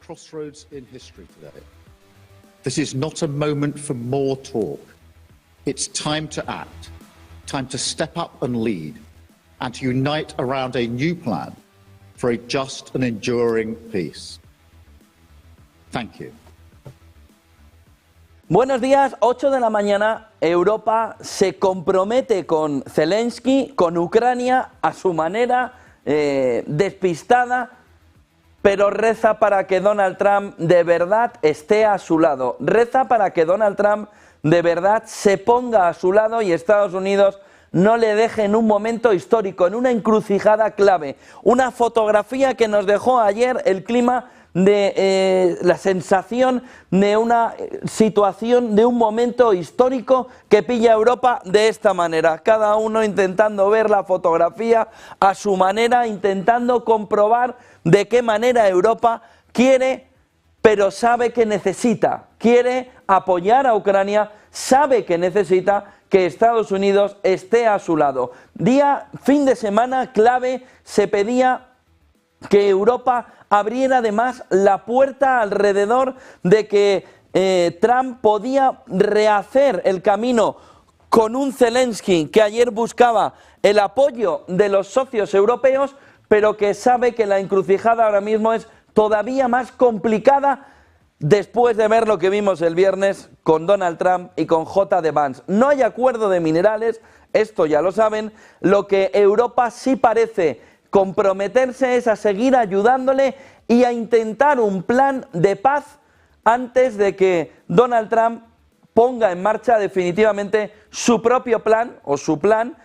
crossroads in history today. This is not a moment for more talk. It's time to act, time to step up and lead, and to unite around a new plan for a just and enduring peace. Thank you. Buenos días, 8 de la mañana, Europa se compromete con Zelensky, con Ucrania, a su manera, despistada, pero reza para que Donald Trump de verdad esté a su lado. Reza para que Donald Trump de verdad se ponga a su lado y Estados Unidos no le deje en un momento histórico, en una encrucijada clave. Una fotografía que nos dejó ayer el clima de la sensación de una situación, de un momento histórico que pilla a Europa de esta manera. Cada uno intentando ver la fotografía a su manera, intentando comprobar de qué manera Europa quiere, pero sabe que necesita, quiere apoyar a Ucrania, sabe que necesita que Estados Unidos esté a su lado. Fin de semana clave, se pedía que Europa abriera además la puerta alrededor de que Trump podía rehacer el camino con un Zelensky que ayer buscaba el apoyo de los socios europeos, pero que sabe que la encrucijada ahora mismo es todavía más complicada después de ver lo que vimos el viernes con Donald Trump y con J.D. Vance. No hay acuerdo de minerales, esto ya lo saben. Lo que Europa sí parece comprometerse es a seguir ayudándole y a intentar un plan de paz antes de que Donald Trump ponga en marcha definitivamente su propio plan o su plan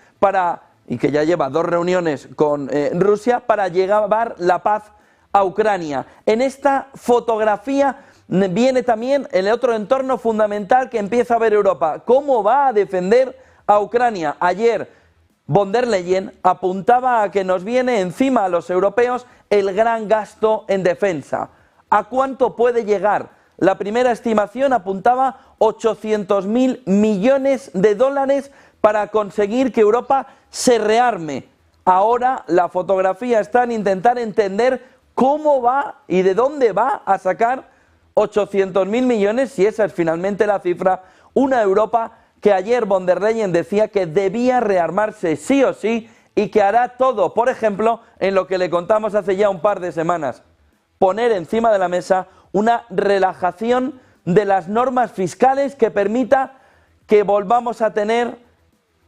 y que ya lleva 2 reuniones con Rusia para llevar la paz a Ucrania. En esta fotografía viene también el otro entorno fundamental que empieza a ver Europa. ¿Cómo va a defender a Ucrania? Ayer von der Leyen apuntaba a que nos viene encima a los europeos el gran gasto en defensa. ¿A cuánto puede llegar? La primera estimación apuntaba 800.000 millones de dólares para conseguir que Europa se rearme. Ahora la fotografía está en intentar entender cómo va y de dónde va a sacar 800.000 millones, si esa es finalmente la cifra, una Europa que ayer von der Leyen decía que debía rearmarse sí o sí y que hará todo, por ejemplo, en lo que le contamos hace ya un par de semanas, poner encima de la mesa una relajación de las normas fiscales que permita que volvamos a tener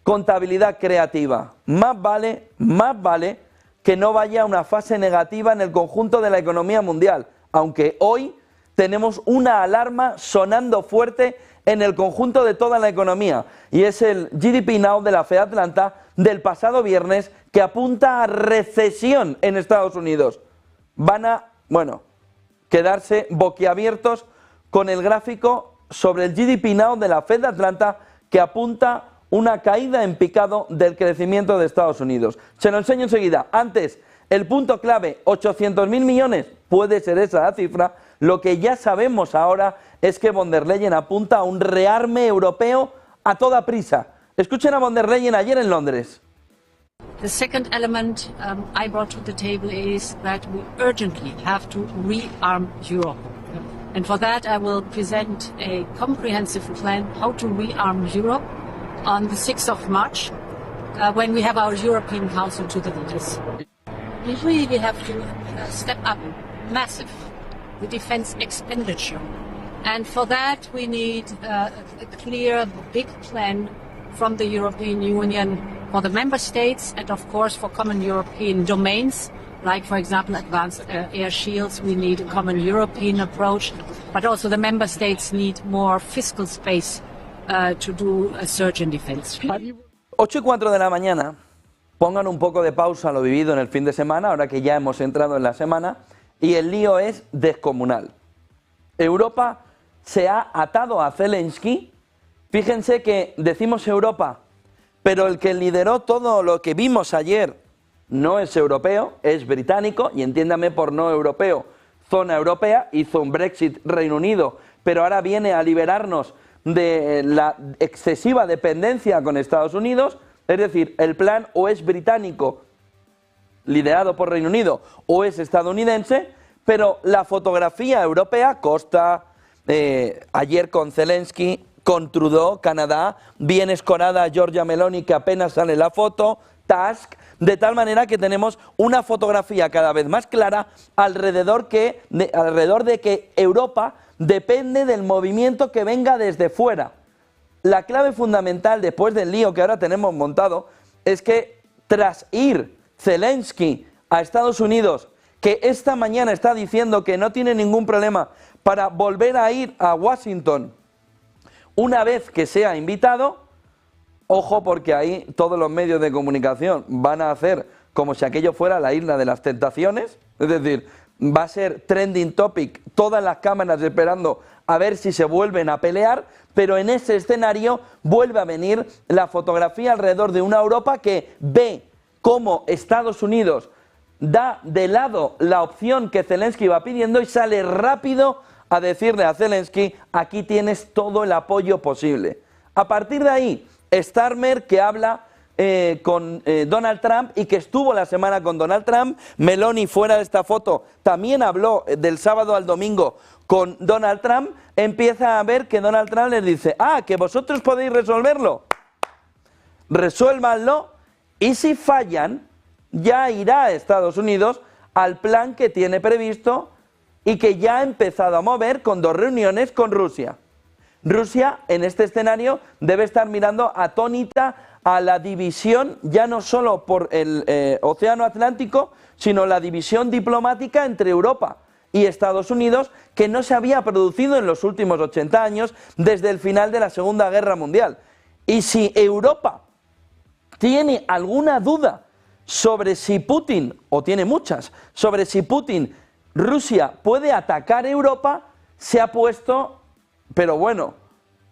contabilidad creativa. Más vale que no vaya a una fase negativa en el conjunto de la economía mundial, aunque hoy tenemos una alarma sonando fuerte en el conjunto de toda la economía, y es el GDP Now de la Fed Atlanta del pasado viernes, que apunta a recesión en Estados Unidos. Van a, quedarse boquiabiertos con el gráfico sobre el GDP Now de la Fed Atlanta, que apunta una caída en picado del crecimiento de Estados Unidos. Se lo enseño enseguida. Antes, el punto clave, 800.000 millones, puede ser esa la cifra. Lo que ya sabemos ahora es que von der Leyen apunta a un rearme europeo a toda prisa. Escuchen a von der Leyen ayer en Londres. The second element I brought to the table is that we urgently have to rearm Europe. And for that I will present a comprehensive plan how to rearm Europe on the 6th of March when we have our European Council to the leaders. We really have to step up massive the defense expenditure. And for that we need a clear, big plan from the European Union for the member states and of course for common European domains, like for example advanced air shields. We need a common European approach, but also the member states need more fiscal space to do a surge in defense. 8:04 de la mañana. Pongan un poco de pausa a lo vivido en el fin de semana, ahora que ya hemos entrado en la semana, y el lío es descomunal. Europa se ha atado a Zelensky. Fíjense que decimos Europa, pero el que lideró todo lo que vimos ayer no es europeo, es británico, y entiéndame por no europeo, zona europea, hizo un Brexit Reino Unido, pero ahora viene a liberarnos de la excesiva dependencia con Estados Unidos. Es decir, el plan o es británico, liderado por Reino Unido, o es estadounidense, pero la fotografía europea, Costa, ayer con Zelensky, con Trudeau, Canadá, bien escorada Giorgia Meloni, que apenas sale la foto, Tusk, de tal manera que tenemos una fotografía cada vez más clara alrededor de que Europa depende del movimiento que venga desde fuera. La clave fundamental, después del lío que ahora tenemos montado, es que tras ir Zelensky a Estados Unidos, que esta mañana está diciendo que no tiene ningún problema para volver a ir a Washington una vez que sea invitado, ojo, porque ahí todos los medios de comunicación van a hacer como si aquello fuera la isla de las tentaciones, es decir, va a ser trending topic, todas las cámaras esperando a ver si se vuelven a pelear, pero en ese escenario vuelve a venir la fotografía alrededor de una Europa que ve cómo Estados Unidos da de lado la opción que Zelensky va pidiendo y sale rápido a decirle a Zelensky: aquí tienes todo el apoyo posible. A partir de ahí, Starmer, que habla con Donald Trump y que estuvo la semana con Donald Trump, Meloni, fuera de esta foto, también habló del sábado al domingo con Donald Trump, empieza a ver que Donald Trump les dice: ah, que vosotros podéis resolverlo, resuélvanlo, y si fallan, ya irá a Estados Unidos al plan que tiene previsto y que ya ha empezado a mover con 2 reuniones con Rusia. Rusia, en este escenario, debe estar mirando atónita a la división, ya no solo por el Océano Atlántico, sino la división diplomática entre Europa y Estados Unidos, que no se había producido en los últimos 80 años desde el final de la Segunda Guerra Mundial. Y si Europa tiene alguna duda sobre si Putin, o tiene muchas, sobre si Rusia puede atacar Europa, se ha puesto, pero bueno,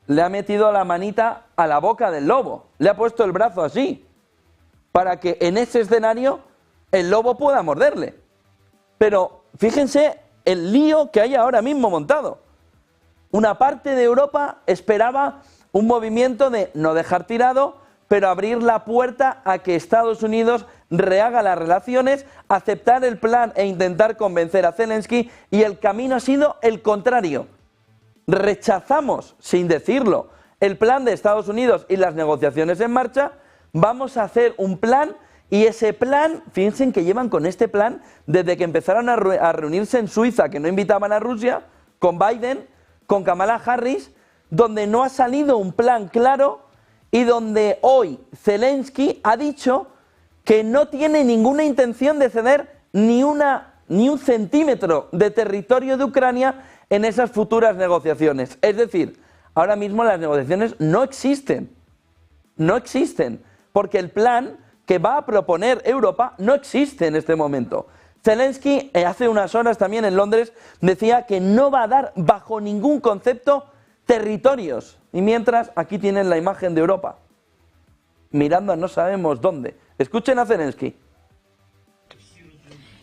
le ha metido la manita a la boca del lobo, le ha puesto el brazo así, para que en ese escenario el lobo pueda morderle. Pero fíjense el lío que hay ahora mismo montado. Una parte de Europa esperaba un movimiento de no dejar tirado, pero abrir la puerta a que Estados Unidos rehaga las relaciones, aceptar el plan e intentar convencer a Zelensky, y el camino ha sido el contrario. Rechazamos, sin decirlo, el plan de Estados Unidos y las negociaciones en marcha, vamos a hacer un plan, y ese plan, fíjense que llevan con este plan desde que empezaron a reunirse en Suiza, que no invitaban a Rusia, con Biden, con Kamala Harris, donde no ha salido un plan claro y donde hoy Zelensky ha dicho que no tiene ninguna intención de ceder ni un centímetro de territorio de Ucrania en esas futuras negociaciones. Es decir, ahora mismo las negociaciones no existen, porque el plan que va a proponer Europa no existe en este momento. Zelensky, hace unas horas también en Londres, decía que no va a dar bajo ningún concepto territorios. Y mientras, aquí tienen la imagen de Europa, mirando a no sabemos dónde. Escuchen a Zelensky.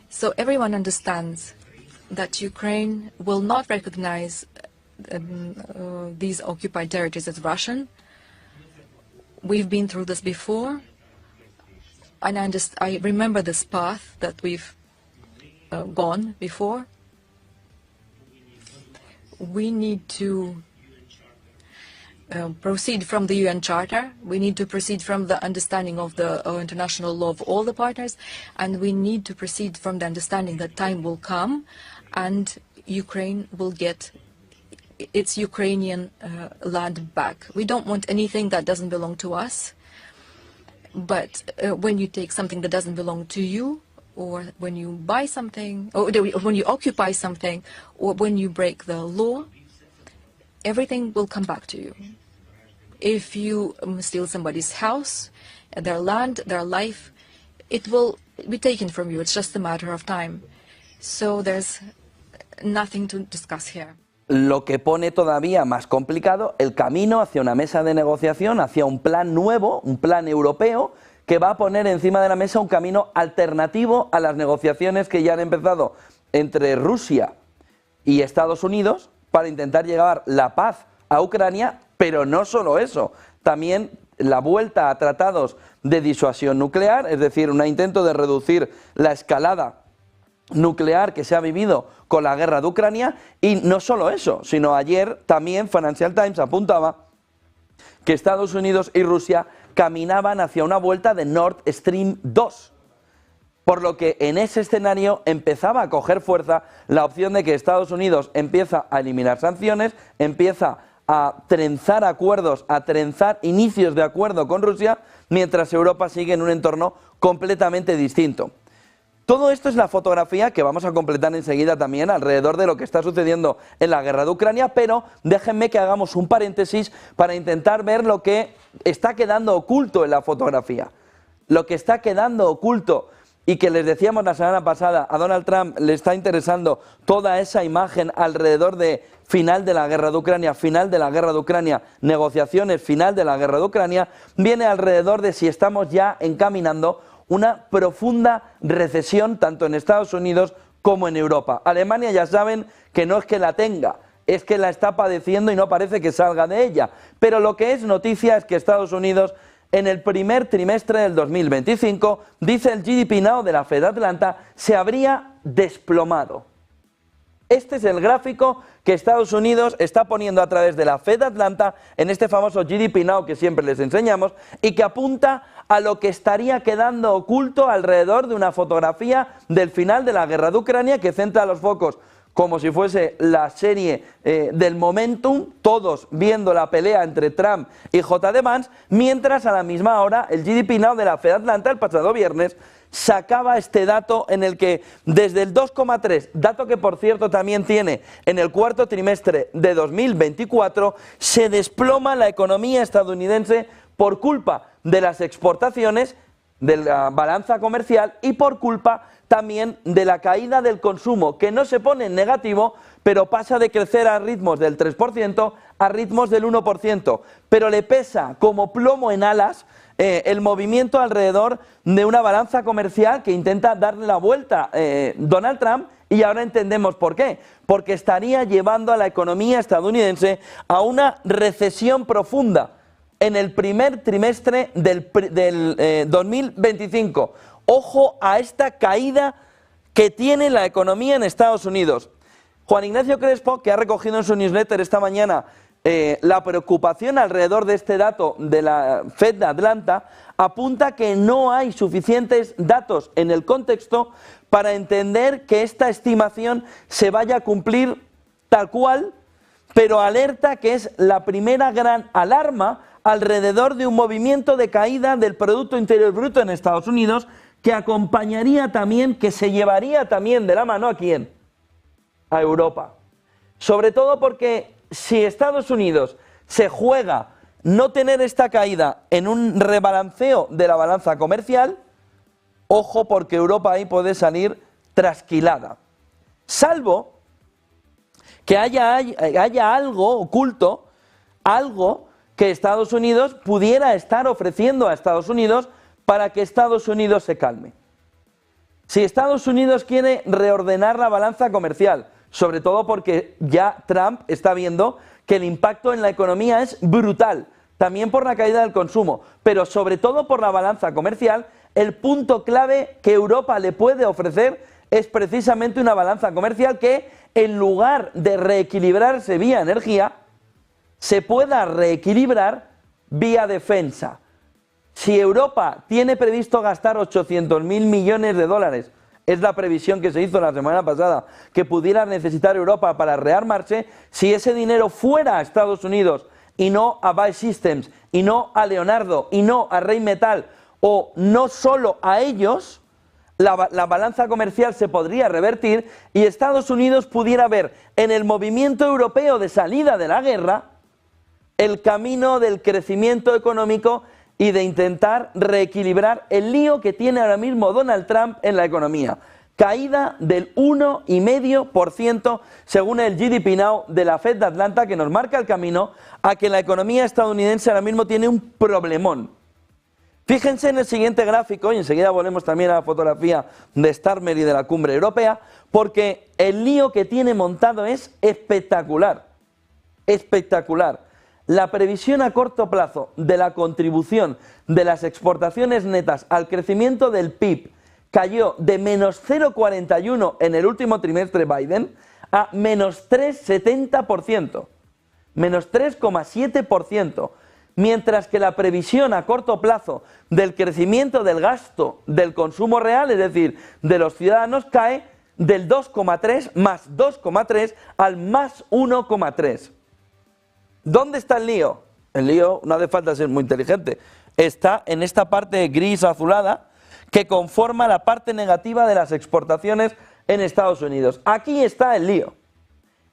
So everyone understands that Ukraine will not recognize these occupied territories as Russian. We've been through this before, and I remember this path that we've gone before. We need to proceed from the UN Charter. We need to proceed from the understanding of the international law of all the partners, and we need to proceed from the understanding that time will come and Ukraine will get its Ukrainian land back. We don't want anything that doesn't belong to us, but when you take something that doesn't belong to you, or when you buy something, or when you occupy something, or when you break the law, everything will come back to you. If you steal somebody's house, their land, their life, it will be taken from you. It's just a matter of time. So there's nothing to discuss here. Lo que pone todavía más complicado el camino hacia una mesa de negociación, hacia un plan nuevo, un plan europeo, que va a poner encima de la mesa un camino alternativo a las negociaciones que ya han empezado entre Rusia y Estados Unidos para intentar llevar la paz a Ucrania, pero no solo eso, también la vuelta a tratados de disuasión nuclear, es decir, un intento de reducir la escalada nuclear que se ha vivido con la guerra de Ucrania. Y no solo eso, sino ayer también Financial Times apuntaba que Estados Unidos y Rusia caminaban hacia una vuelta de Nord Stream 2. Por lo que en ese escenario empezaba a coger fuerza la opción de que Estados Unidos empieza a eliminar sanciones, empieza a trenzar acuerdos, a trenzar inicios de acuerdo con Rusia, mientras Europa sigue en un entorno completamente distinto. Todo esto es la fotografía que vamos a completar enseguida también alrededor de lo que está sucediendo en la guerra de Ucrania, pero déjenme que hagamos un paréntesis para intentar ver lo que está quedando oculto en la fotografía. Lo que está quedando oculto y que les decíamos la semana pasada, a Donald Trump le está interesando toda esa imagen alrededor de final de la guerra de Ucrania, final de la guerra de Ucrania, negociaciones, final de la guerra de Ucrania, viene alrededor de si estamos ya encaminando una profunda recesión tanto en Estados Unidos como en Europa. Alemania ya saben que no es que la tenga, es que la está padeciendo y no parece que salga de ella. Pero lo que es noticia es que Estados Unidos en el primer trimestre del 2025, dice el GDP Now de la Fed Atlanta, se habría desplomado. Este es el gráfico que Estados Unidos está poniendo a través de la Fed Atlanta en este famoso GDP Now que siempre les enseñamos y que apunta a lo que estaría quedando oculto alrededor de una fotografía del final de la guerra de Ucrania que centra los focos como si fuese la serie del Momentum, todos viendo la pelea entre Trump y J.D. Vance, mientras a la misma hora el GDP Now de la Fed Atlanta el pasado viernes sacaba este dato en el que desde el 2,3, dato que por cierto también tiene en el cuarto trimestre de 2024, se desploma la economía estadounidense por culpa de las exportaciones, de la balanza comercial y por culpa también de la caída del consumo, que no se pone en negativo, pero pasa de crecer a ritmos del 3% a ritmos del 1%, pero le pesa como plomo en alas el movimiento alrededor de una balanza comercial que intenta darle la vuelta Donald Trump, y ahora entendemos por qué, porque estaría llevando a la economía estadounidense a una recesión profunda en el primer trimestre del 2025. Ojo a esta caída que tiene la economía en Estados Unidos. Juan Ignacio Crespo, que ha recogido en su newsletter esta mañana la preocupación alrededor de este dato de la Fed de Atlanta, apunta que no hay suficientes datos en el contexto para entender que esta estimación se vaya a cumplir tal cual, pero alerta que es la primera gran alarma alrededor de un movimiento de caída del Producto Interior Bruto en Estados Unidos que acompañaría también, que se llevaría también de la mano ¿a quién? A Europa. Sobre todo porque si Estados Unidos se juega no tener esta caída en un rebalanceo de la balanza comercial, ojo porque Europa ahí puede salir trasquilada. Salvo que haya algo oculto, algo que Estados Unidos pudiera estar ofreciendo a Estados Unidos para que Estados Unidos se calme. Si Estados Unidos quiere reordenar la balanza comercial, sobre todo porque ya Trump está viendo que el impacto en la economía es brutal, también por la caída del consumo, pero sobre todo por la balanza comercial, el punto clave que Europa le puede ofrecer es precisamente una balanza comercial que, en lugar de reequilibrarse vía energía, se pueda reequilibrar vía defensa. Si Europa tiene previsto gastar 800.000 millones de dólares, es la previsión que se hizo la semana pasada, que pudiera necesitar Europa para rearmarse, si ese dinero fuera a Estados Unidos y no a BAE Systems, y no a Leonardo, y no a Rheinmetall, o no solo a ellos, la balanza comercial se podría revertir y Estados Unidos pudiera ver en el movimiento europeo de salida de la guerra el camino del crecimiento económico y de intentar reequilibrar el lío que tiene ahora mismo Donald Trump en la economía. Caída del 1,5% según el GDP Now de la Fed de Atlanta, que nos marca el camino a que la economía estadounidense ahora mismo tiene un problemón. Fíjense en el siguiente gráfico, y enseguida volvemos también a la fotografía de Starmer y de la cumbre europea, porque el lío que tiene montado es espectacular, espectacular. La previsión a corto plazo de la contribución de las exportaciones netas al crecimiento del PIB cayó de menos 0,41 en el último trimestre Biden a menos 3,70%, menos 3,7%, mientras que la previsión a corto plazo del crecimiento del gasto del consumo real, es decir, de los ciudadanos, cae del 2,3 más 2,3 al más 1,3. ¿Dónde está el lío? El lío, no hace falta ser muy inteligente, está en esta parte gris azulada que conforma la parte negativa de las exportaciones en Estados Unidos. Aquí está el lío.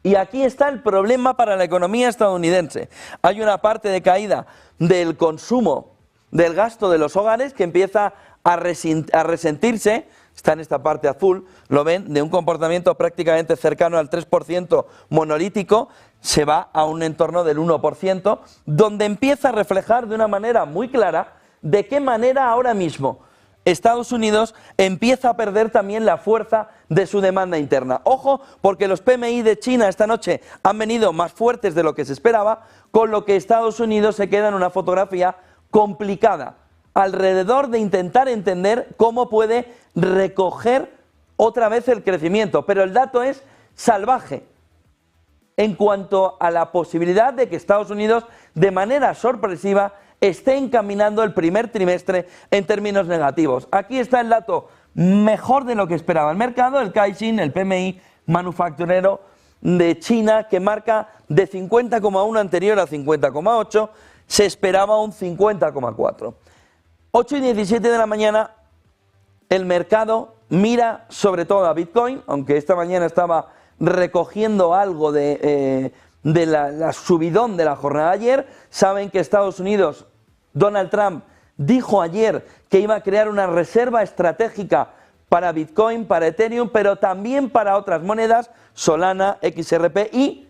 Y aquí está el problema para la economía estadounidense. Hay una parte de caída del consumo, del gasto de los hogares que empieza a resentirse, está en esta parte azul, lo ven, de un comportamiento prácticamente cercano al 3% monolítico, se va a un entorno del 1%, donde empieza a reflejar de una manera muy clara de qué manera ahora mismo Estados Unidos empieza a perder también la fuerza de su demanda interna. Ojo, porque los PMI de China esta noche han venido más fuertes de lo que se esperaba, con lo que Estados Unidos se queda en una fotografía complicada, alrededor de intentar entender cómo puede recoger otra vez el crecimiento. Pero el dato es salvaje en cuanto a la posibilidad de que Estados Unidos, de manera sorpresiva, esté encaminando el primer trimestre en términos negativos. Aquí está el dato mejor de lo que esperaba el mercado, el Caixin, el PMI manufacturero de China, que marca de 50,1 anterior a 50,8, se esperaba un 50,4. 8:17 de la mañana, el mercado mira sobre todo a Bitcoin, aunque esta mañana estaba recogiendo algo de la subidón de la jornada de ayer. Saben que Estados Unidos, Donald Trump dijo ayer que iba a crear una reserva estratégica para Bitcoin, para Ethereum, pero también para otras monedas, Solana, XRP y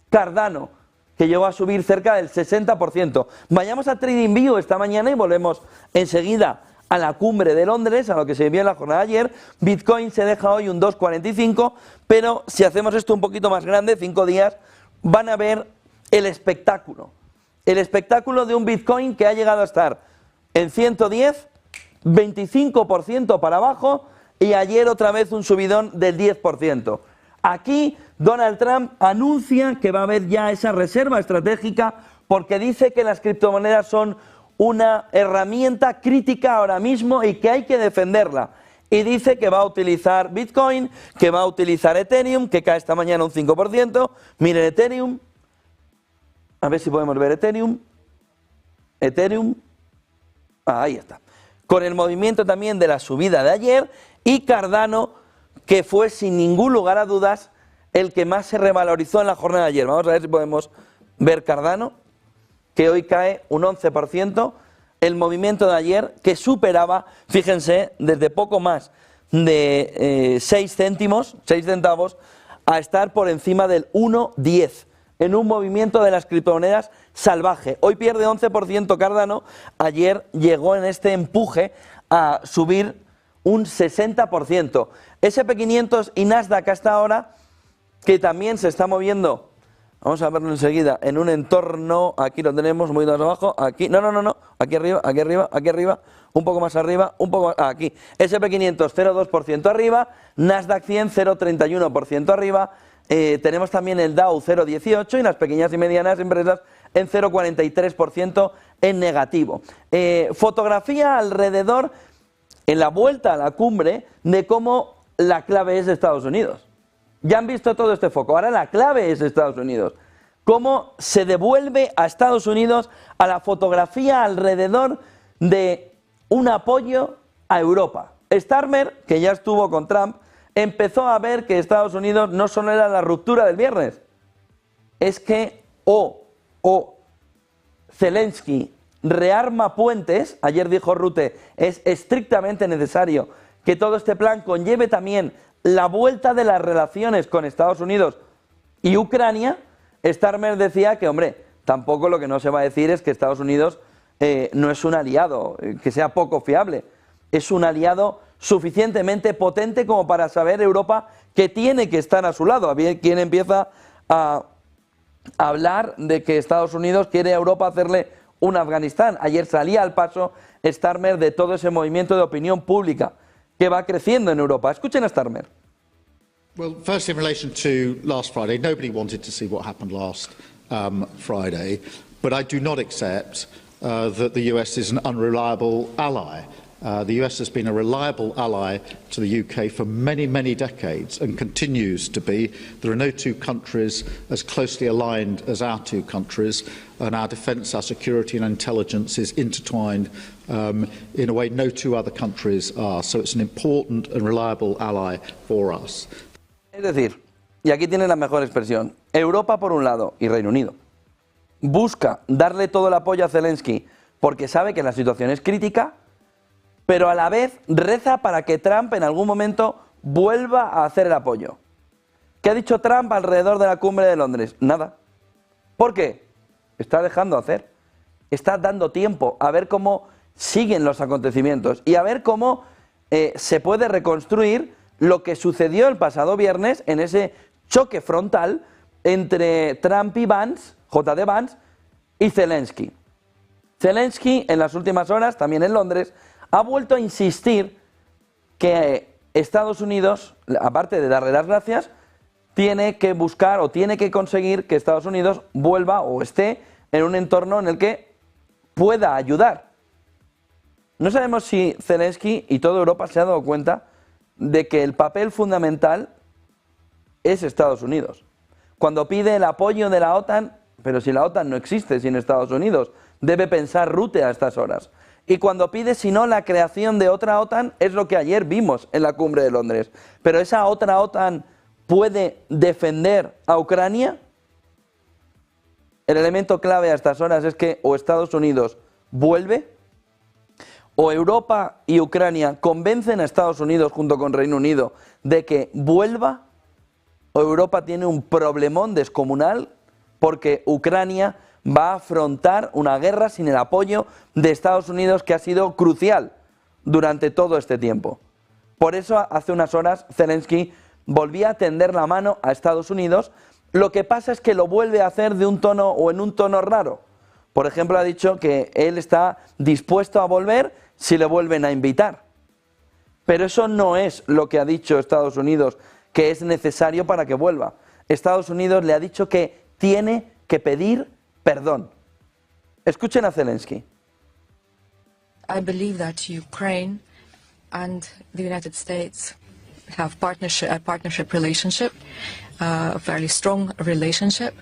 Cardano, que llegó a subir cerca del 60%. Vayamos a TradingView esta mañana y volvemos enseguida a la cumbre de Londres, a lo que se vio en la jornada de ayer. Bitcoin se deja hoy un 2,45, pero si hacemos esto un poquito más grande, 5 días, van a ver el espectáculo de un Bitcoin que ha llegado a estar en 110, 25% para abajo, y ayer otra vez un subidón del 10%. Aquí Donald Trump anuncia que va a haber ya esa reserva estratégica porque dice que las criptomonedas son una herramienta crítica ahora mismo y que hay que defenderla. Y dice que va a utilizar Bitcoin, que va a utilizar Ethereum, que cae esta mañana un 5%. Miren Ethereum, a ver si podemos ver Ethereum, ahí está. Con el movimiento también de la subida de ayer, y Cardano, que fue sin ningún lugar a dudas el que más se revalorizó en la jornada de ayer. Vamos a ver si podemos ver Cardano, que hoy cae un 11%, el movimiento de ayer que superaba, fíjense, desde poco más de 6 centavos, a estar por encima del 1,10, en un movimiento de las criptomonedas salvaje. Hoy pierde 11% Cardano, ayer llegó en este empuje a subir un 60%. SP500 y Nasdaq hasta ahora, que también se está moviendo, vamos a verlo enseguida, en un entorno, aquí lo tenemos muy más abajo, aquí, no, aquí arriba, un poco más arriba, un poco más, aquí, SP500 0,2% arriba, Nasdaq 100 0,31% arriba, tenemos también el Dow 0,18 y las pequeñas y medianas empresas en 0,43% en negativo. Fotografía alrededor, en la vuelta a la cumbre, de cómo la clave es Estados Unidos. Ya han visto todo este foco, ahora la clave es Estados Unidos. Cómo se devuelve a Estados Unidos a la fotografía alrededor de un apoyo a Europa. Starmer, que ya estuvo con Trump, empezó a ver que Estados Unidos no solo era la ruptura del viernes, es que Zelensky rearma puentes. Ayer dijo Rutte, es estrictamente necesario que todo este plan conlleve también la vuelta de las relaciones con Estados Unidos y Ucrania. Starmer decía que, hombre, tampoco lo que no se va a decir es que Estados Unidos no es un aliado, que sea poco fiable. Es un aliado suficientemente potente como para saber Europa que tiene que estar a su lado. Había quien empieza a hablar de que Estados Unidos quiere a Europa hacerle un Afganistán. Ayer salía al paso Starmer de todo ese movimiento de opinión pública que va creciendo en Europa. Escuchen a Starmer. Well, first, in relation to last Friday, nobody wanted to see what happened last Friday, but I do not accept that the US is an unreliable ally. The US has been a reliable ally to the UK for many, many decades and continues to be. There are no two countries as closely aligned as our two countries, and our defence, our security and intelligence is intertwined in a way no two other countries are. So it's an important and reliable ally for us. Es decir, y aquí tiene la mejor expresión, Europa por un lado y Reino Unido busca darle todo el apoyo a Zelensky porque sabe que la situación es crítica, pero a la vez reza para que Trump en algún momento vuelva a hacer el apoyo. ¿Qué ha dicho Trump alrededor de la cumbre de Londres? Nada. ¿Por qué? Está dejando hacer. Está dando tiempo a ver cómo siguen los acontecimientos y a ver cómo se puede reconstruir lo que sucedió el pasado viernes en ese choque frontal entre Trump y Vance, J.D. Vance, y Zelensky. Zelensky en las últimas horas, también en Londres, ha vuelto a insistir que Estados Unidos, aparte de darle las gracias, tiene que buscar o tiene que conseguir que Estados Unidos vuelva o esté en un entorno en el que pueda ayudar. No sabemos si Zelensky y toda Europa se ha dado cuenta de que el papel fundamental es Estados Unidos. Cuando pide el apoyo de la OTAN, pero si la OTAN no existe sin Estados Unidos, debe pensar Rutte a estas horas. Y cuando pide, si no, la creación de otra OTAN, es lo que ayer vimos en la cumbre de Londres. Pero esa otra OTAN puede defender a Ucrania. El elemento clave a estas horas es que o Estados Unidos vuelve, o Europa y Ucrania convencen a Estados Unidos junto con Reino Unido de que vuelva, o Europa tiene un problemón descomunal porque Ucrania va a afrontar una guerra sin el apoyo de Estados Unidos que ha sido crucial durante todo este tiempo. Por eso hace unas horas Zelensky volvía a tender la mano a Estados Unidos. Lo que pasa es que lo vuelve a hacer de un tono o en un tono raro. Por ejemplo, ha dicho que él está dispuesto a volver si le vuelven a invitar. Pero eso no es lo que ha dicho Estados Unidos que es necesario para que vuelva. Estados Unidos le ha dicho que tiene que pedir perdón. Escuchen a Zelensky. I believe that Ukraine and the United States have a partnership relationship, a fairly strong relationship.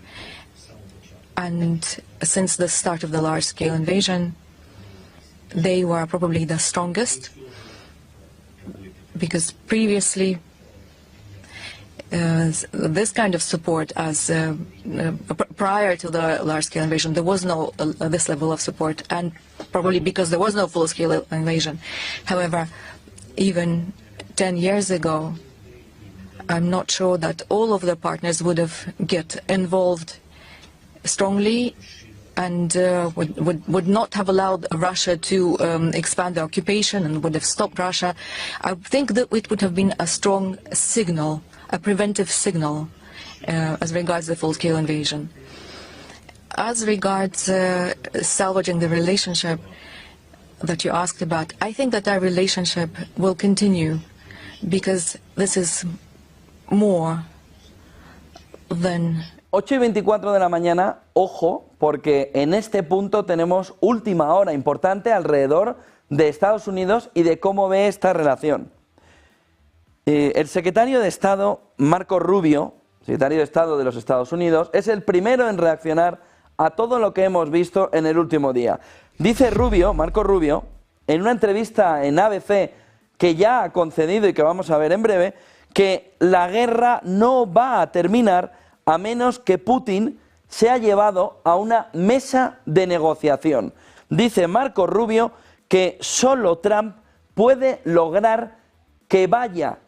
And since the start of the large-scale invasion, they were probably the strongest, because previously this kind of support, as prior to the large-scale invasion, there was no this level of support, and probably because there was no full-scale invasion. However, even 10 years ago, I'm not sure that all of the partners would have get involved strongly and would not have allowed Russia to expand the occupation and would have stopped Russia. I think that it would have been a strong signal, a preventive signal as regards the full-scale invasion. As regards salvaging the relationship that you asked about, I think that our relationship will continue because this is more than... 8:24 de la mañana, ojo, porque en este punto tenemos última hora importante alrededor de Estados Unidos y de cómo ve esta relación. El secretario de Estado, Marco Rubio, secretario de Estado de los Estados Unidos, es el primero en reaccionar a todo lo que hemos visto en el último día. Dice Rubio, Marco Rubio, en una entrevista en ABC que ya ha concedido y que vamos a ver en breve, que la guerra no va a terminar a menos que Putin sea llevado a una mesa de negociación. Dice Marco Rubio que solo Trump puede lograr que vaya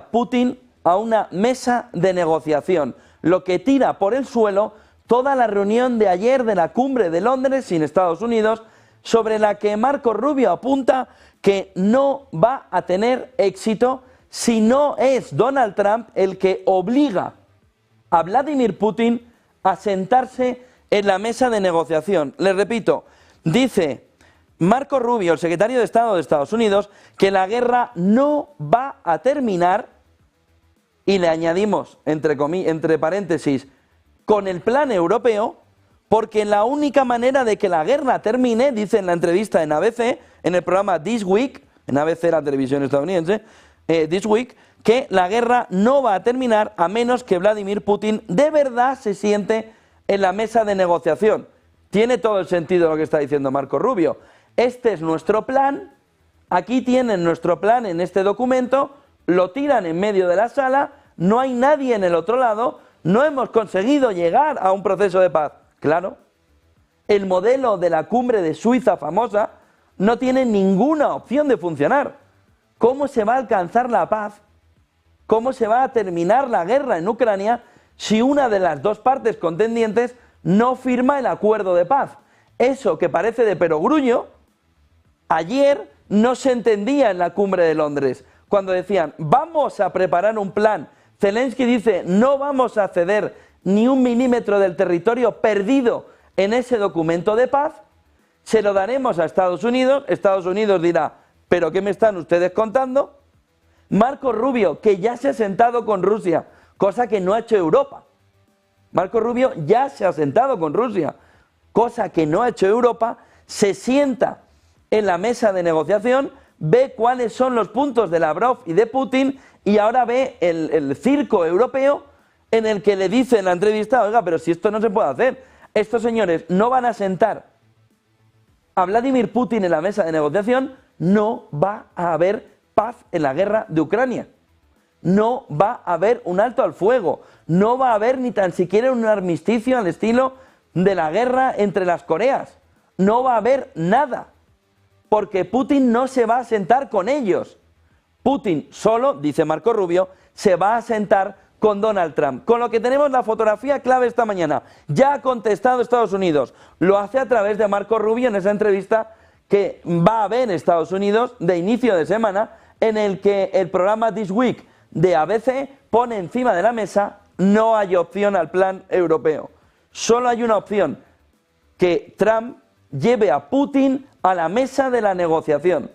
Putin a una mesa de negociación, lo que tira por el suelo toda la reunión de ayer de la cumbre de Londres sin Estados Unidos, sobre la que Marco Rubio apunta que no va a tener éxito si no es Donald Trump el que obliga a Vladimir Putin a sentarse en la mesa de negociación. Les repito, dice Marco Rubio, el secretario de Estado de Estados Unidos, que la guerra no va a terminar, y le añadimos, entre paréntesis, con el plan europeo, porque la única manera de que la guerra termine, dice en la entrevista en ABC, en el programa This Week, en ABC, la televisión estadounidense, This Week, que la guerra no va a terminar a menos que Vladimir Putin de verdad se siente en la mesa de negociación. Tiene todo el sentido lo que está diciendo Marco Rubio. Este es nuestro plan, aquí tienen nuestro plan en este documento, lo tiran en medio de la sala, no hay nadie en el otro lado, no hemos conseguido llegar a un proceso de paz. Claro, el modelo de la cumbre de Suiza famosa no tiene ninguna opción de funcionar. ¿Cómo se va a alcanzar la paz? ¿Cómo se va a terminar la guerra en Ucrania si una de las dos partes contendientes no firma el acuerdo de paz? Eso que parece de perogrullo, ayer no se entendía en la cumbre de Londres, cuando decían, vamos a preparar un plan. Zelensky dice, no vamos a ceder ni un milímetro del territorio perdido en ese documento de paz, se lo daremos a Estados Unidos dirá, ¿pero qué me están ustedes contando? Marco Rubio, que ya se ha sentado con Rusia, cosa que no ha hecho Europa. Marco Rubio ya se ha sentado con Rusia, cosa que no ha hecho Europa, se sienta en la mesa de negociación, ve cuáles son los puntos de Lavrov y de Putin y ahora ve el circo europeo en el que le dice en la entrevista, oiga, pero si esto no se puede hacer, estos señores no van a sentar a Vladimir Putin en la mesa de negociación, no va a haber paz en la guerra de Ucrania. No va a haber un alto al fuego, no va a haber ni tan siquiera un armisticio al estilo de la guerra entre las Coreas. No va a haber nada, porque Putin no se va a sentar con ellos. Putin solo, dice Marco Rubio, se va a sentar con Donald Trump. Con lo que tenemos la fotografía clave esta mañana. Ya ha contestado Estados Unidos. Lo hace a través de Marco Rubio en esa entrevista que va a haber en Estados Unidos de inicio de semana, en el que el programa This Week de ABC pone encima de la mesa, no hay opción al plan europeo. Solo hay una opción, que Trump lleve a Putin a la mesa de la negociación.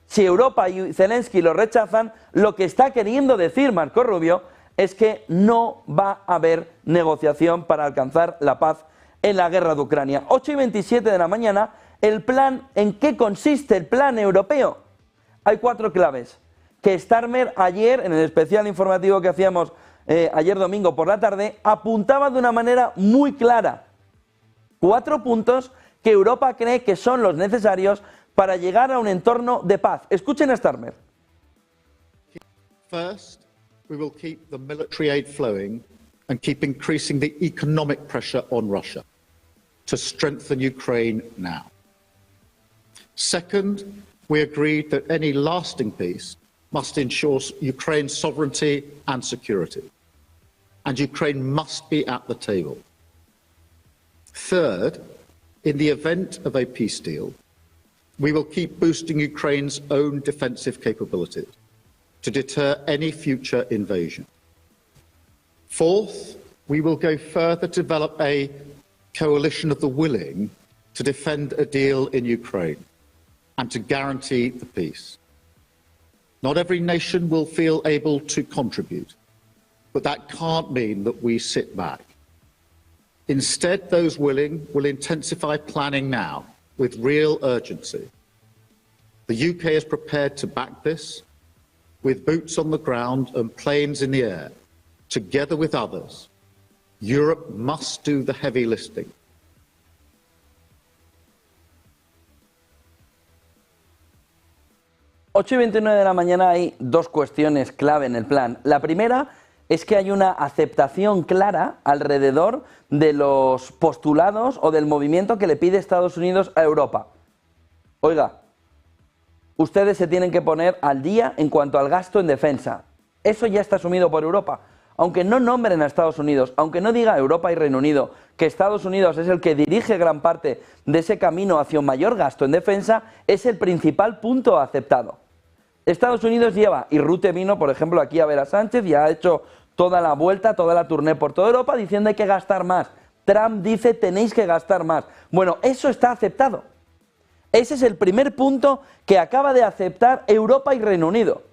Si Europa y Zelensky lo rechazan, lo que está queriendo decir Marco Rubio es que no va a haber negociación para alcanzar la paz en la guerra de Ucrania. 8:27 de la mañana, el plan, ¿en qué consiste el plan europeo? Hay 4 claves que Starmer ayer, en el especial informativo que hacíamos ayer domingo por la tarde, apuntaba de una manera muy clara. 4 puntos que Europa cree que son los necesarios para llegar a un entorno de paz. Escuchen a Starmer. First, we will keep the military aid flowing and keep increasing the economic pressure on Russia to strengthen Ukraine now. Second, we agreed that any lasting peace must ensure Ukraine's sovereignty and security, and Ukraine must be at the table. Third, in the event of a peace deal, we will keep boosting Ukraine's own defensive capabilities to deter any future invasion. Fourth, we will go further to develop a coalition of the willing to defend a deal in Ukraine and to guarantee the peace. Not every nation will feel able to contribute, but that can't mean that we sit back. Instead, those willing will intensify planning now with real urgency. The UK is prepared to back this with boots on the ground and planes in the air, together with others. Europe must do the heavy lifting. Ocho y 29 de la mañana hay 2 cuestiones clave en el plan. La primera es que hay una aceptación clara alrededor de los postulados o del movimiento que le pide Estados Unidos a Europa. Oiga, ustedes se tienen que poner al día en cuanto al gasto en defensa. Eso ya está asumido por Europa. Aunque no nombren a Estados Unidos, aunque no diga Europa y Reino Unido que Estados Unidos es el que dirige gran parte de ese camino hacia un mayor gasto en defensa, es el principal punto aceptado. Estados Unidos lleva, y Rutte vino, por ejemplo, aquí a ver a Sánchez y ha hecho toda la vuelta, toda la tournée por toda Europa diciendo hay que gastar más. Trump dice tenéis que gastar más. Bueno, eso está aceptado. Ese es el primer punto que acaba de aceptar Europa y Reino Unido.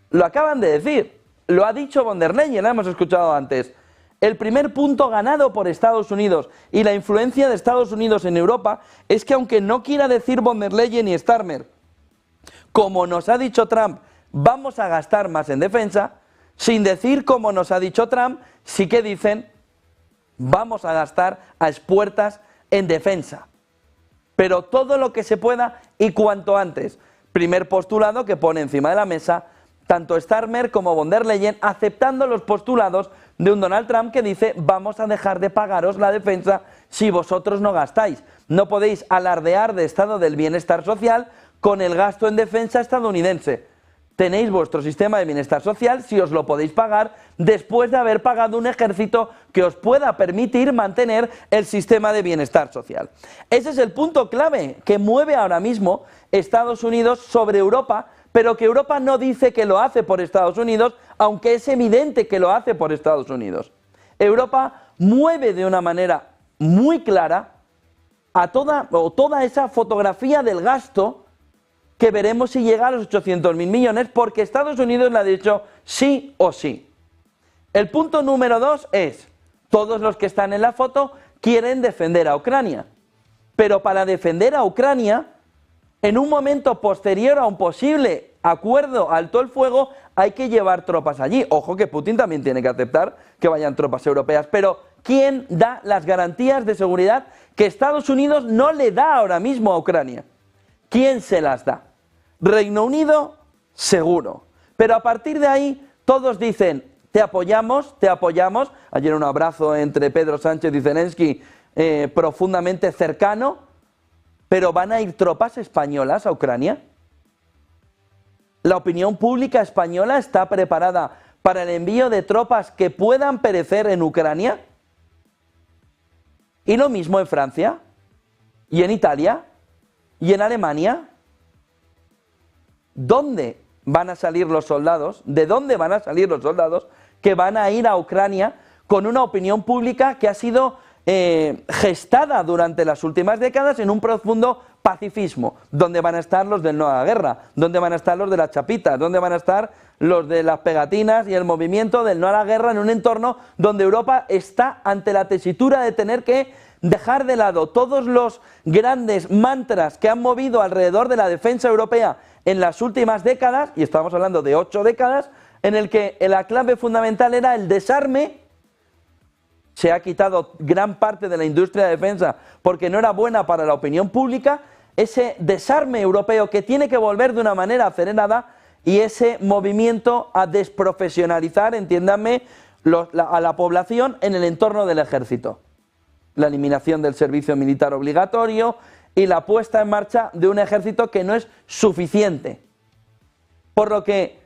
Lo acaban de decir, lo ha dicho von der Leyen, lo hemos escuchado antes. El primer punto ganado por Estados Unidos y la influencia de Estados Unidos en Europa es que, aunque no quiera decir von der Leyen y Starmer, como nos ha dicho Trump, vamos a gastar más en defensa, sin decir, como nos ha dicho Trump, sí que dicen, vamos a gastar a expuertas en defensa. Pero todo lo que se pueda y cuanto antes. Primer postulado que pone encima de la mesa tanto Starmer como von der Leyen, aceptando los postulados de un Donald Trump que dice: vamos a dejar de pagaros la defensa si vosotros no gastáis. No podéis alardear de estado del bienestar social con el gasto en defensa estadounidense. Tenéis vuestro sistema de bienestar social si os lo podéis pagar después de haber pagado un ejército que os pueda permitir mantener el sistema de bienestar social. Ese es el punto clave que mueve ahora mismo Estados Unidos sobre Europa, pero que Europa no dice que lo hace por Estados Unidos, aunque es evidente que lo hace por Estados Unidos. Europa mueve de una manera muy clara a toda esa fotografía del gasto que veremos si llega a los 800.000 millones, porque Estados Unidos le ha dicho sí o sí. El punto número 2 es: todos los que están en la foto quieren defender a Ucrania, pero para defender a Ucrania, en un momento posterior a un posible acuerdo alto el fuego, hay que llevar tropas allí. Ojo que Putin también tiene que aceptar que vayan tropas europeas, pero ¿quién da las garantías de seguridad que Estados Unidos no le da ahora mismo a Ucrania? ¿Quién se las da? Reino Unido, seguro. Pero a partir de ahí, todos dicen: te apoyamos, te apoyamos. Ayer un abrazo entre Pedro Sánchez y Zelensky profundamente cercano. ¿Pero van a ir tropas españolas a Ucrania? ¿La opinión pública española está preparada para el envío de tropas que puedan perecer en Ucrania? Y lo mismo en Francia, y en Italia, y en Alemania. ¿Dónde van a salir los soldados? ¿De dónde van a salir los soldados que van a ir a Ucrania con una opinión pública que ha sido gestada durante las últimas décadas en un profundo pacifismo? ¿Dónde van a estar los del no a la guerra? ¿Dónde van a estar los de las chapitas? ¿Dónde van a estar los de las pegatinas y el movimiento del no a la guerra en un entorno donde Europa está ante la tesitura de tener que dejar de lado todos los grandes mantras que han movido alrededor de la defensa europea en las últimas décadas, y estamos hablando de 8 décadas, en el que la clave fundamental era el desarme? Se ha quitado gran parte de la industria de defensa porque no era buena para la opinión pública. Ese desarme europeo que tiene que volver de una manera acelerada, y ese movimiento a desprofesionalizar, entiéndanme, a la población en el entorno del ejército. La eliminación del servicio militar obligatorio y la puesta en marcha de un ejército que no es suficiente. Por lo que,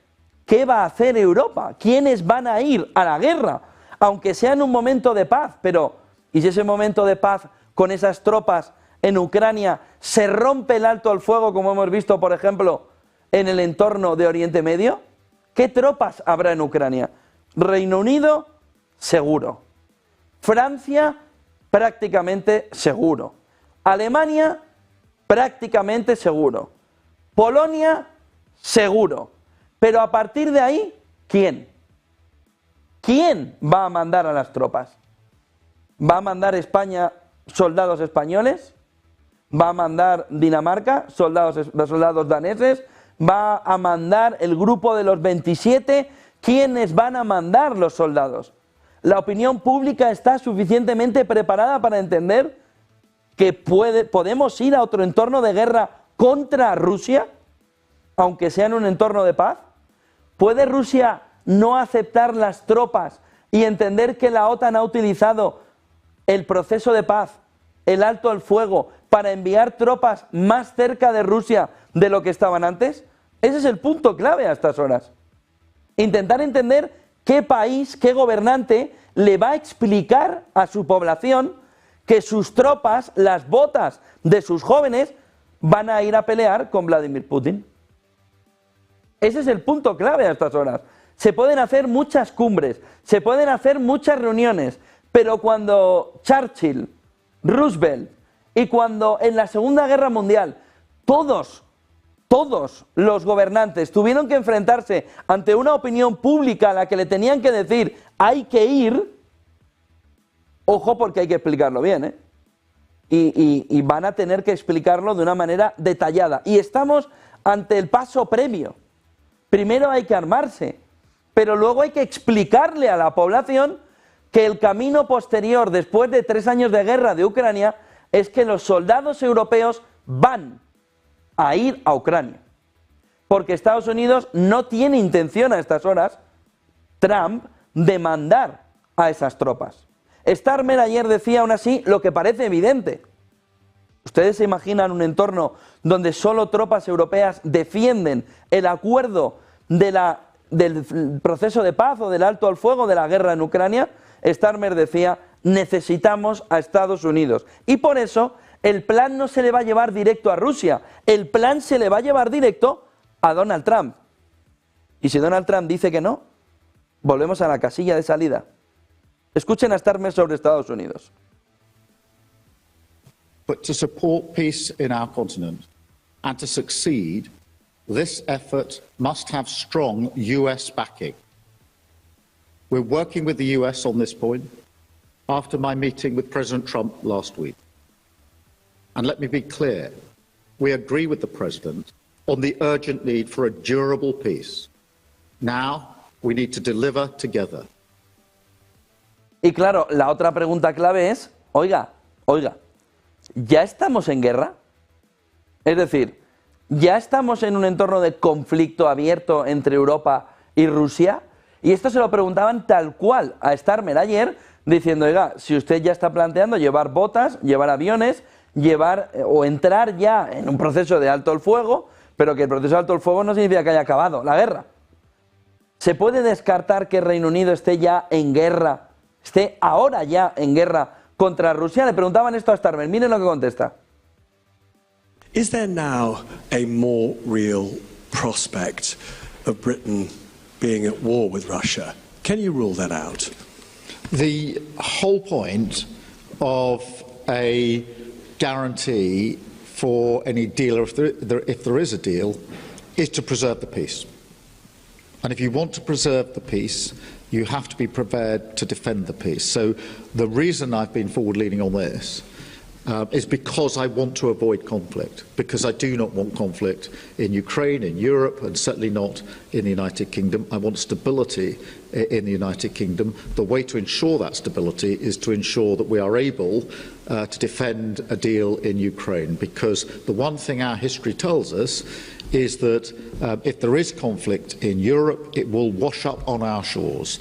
¿qué va a hacer Europa? ¿Quiénes van a ir a la guerra? Aunque sea en un momento de paz, pero ¿y si ese momento de paz con esas tropas en Ucrania se rompe el alto al fuego, como hemos visto, por ejemplo, en el entorno de Oriente Medio? ¿Qué tropas habrá en Ucrania? Reino Unido, seguro. Francia, prácticamente seguro. Alemania, prácticamente seguro. Polonia, seguro. Pero a partir de ahí, ¿quién? ¿Quién va a mandar a las tropas? ¿Va a mandar España soldados españoles? ¿Va a mandar Dinamarca soldados daneses? ¿Va a mandar el grupo de los 27? ¿Quiénes van a mandar los soldados? ¿La opinión pública está suficientemente preparada para entender que podemos ir a otro entorno de guerra contra Rusia, aunque sea en un entorno de paz? ¿Puede Rusia no aceptar las tropas y entender que la OTAN ha utilizado el proceso de paz, el alto al fuego, para enviar tropas más cerca de Rusia de lo que estaban antes? Ese es el punto clave a estas horas. Intentar entender qué país, qué gobernante le va a explicar a su población que sus tropas, las botas de sus jóvenes, van a ir a pelear con Vladimir Putin. Ese es el punto clave a estas horas. Se pueden hacer muchas cumbres, se pueden hacer muchas reuniones, pero cuando Churchill, Roosevelt y cuando en la Segunda Guerra Mundial todos los gobernantes tuvieron que enfrentarse ante una opinión pública a la que le tenían que decir hay que ir, ojo porque hay que explicarlo bien, ¿eh? Y van a tener que explicarlo de una manera detallada. Y estamos ante el paso previo. Primero hay que armarse, pero luego hay que explicarle a la población que el camino posterior, después de 3 años de guerra de Ucrania, es que los soldados europeos van a ir a Ucrania. Porque Estados Unidos no tiene intención a estas horas, Trump, de mandar a esas tropas. Starmer ayer decía aún así lo que parece evidente. ¿Ustedes se imaginan un entorno donde solo tropas europeas defienden el acuerdo del proceso de paz o del alto al fuego de la guerra en Ucrania? Starmer decía, necesitamos a Estados Unidos. Y por eso el plan no se le va a llevar directo a Rusia, el plan se le va a llevar directo a Donald Trump. Y si Donald Trump dice que no, volvemos a la casilla de salida. Escuchen a Starmer sobre Estados Unidos. But to support peace in our continent and to succeed, this effort must have strong US backing. We're working with the US on this point after my meeting with President Trump last week. And let me be clear, we agree with the President on the urgent need for a durable peace. Now we need to deliver together. Y claro, la otra pregunta clave es, oiga, ¿ya estamos en guerra? Es decir, ¿ya estamos en un entorno de conflicto abierto entre Europa y Rusia? Y esto se lo preguntaban tal cual a Starmer ayer, diciendo, oiga, si usted ya está planteando llevar botas, llevar aviones, llevar o entrar ya en un proceso de alto el fuego, pero que el proceso de alto el fuego no significa que haya acabado la guerra. ¿Se puede descartar que Reino Unido esté ya en guerra, esté ahora ya en guerra contra Rusia? Le preguntaban esto a Starmer, miren lo que contesta. Is there now a more real prospect of Britain being at war with Russia? Can you rule that out? The whole point of a guarantee for any deal, or if there is a deal, is to preserve the peace. And if you want to preserve the peace, you have to be prepared to defend the peace. So the reason I've been forward-leaning on this is because I want to avoid conflict, because I do not want conflict in Ukraine, in Europe, and certainly not in the United Kingdom. I want stability in the United Kingdom. The way to ensure that stability is to ensure that we are able to defend a deal in Ukraine, because the one thing our history tells us is that if there is conflict in Europe, it will wash up on our shores.